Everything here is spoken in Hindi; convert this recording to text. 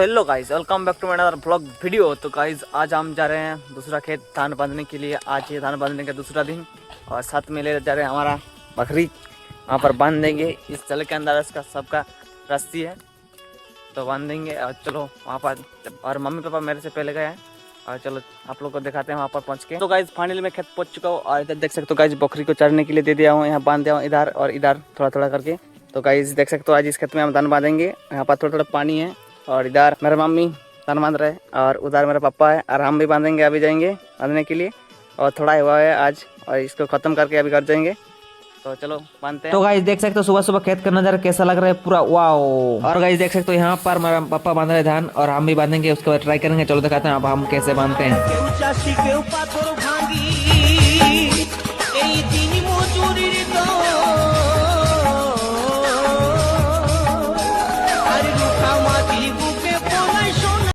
Hello guys, welcome back to my another vlog video. तो गाइस आज हम जा रहे हैं दूसरा खेत धान बांधने के लिए। आज ये धान बांधने का दूसरा दिन और साथ में ले जा रहे हैं हमारा बकरी। वहाँ पर बांध देंगे। इस चल के अंदर इसका सबका रस्सी है तो बांध देंगे। और चलो वहाँ पर, और मम्मी पापा मेरे से पहले गए हैं और चलो आप लोग को दिखाते हैं वहाँ पर पहुँच के। तो गाइस फाइनली मैं खेत पहुँच चुका हूँ और इधर देख सकते हो गाइस बकरी को चरने के लिए दे दिया हूँ। यहाँ बांध दिया हूँ इधर और इधर थोड़ा थोड़ा करके। तो गाइस देख सकते हो आज इस खेत में हम धान बांधेंगे। यहाँ पर थोड़ा थोड़ा पानी है और इधर मेरे मम्मी धान बांध रहे और उधर मेरा पापा है और हम भी बांधेंगे। अभी जाएंगे बांधने के लिए और थोड़ा हुआ है आज और इसको ख़त्म करके अभी घर जाएंगे। तो चलो बांधते हैं। तो गाइस देख सकते हो सुबह सुबह खेत का नजारा कैसा लग रहा है पूरा वाओ। और गाइस देख सकते हो यहाँ पर मेरा पापा बांध रहे धान और हम भी बांधेंगे। उसके बाद ट्राई करेंगे। चलो दिखाते हैं अब हम कैसे बांधते हैं।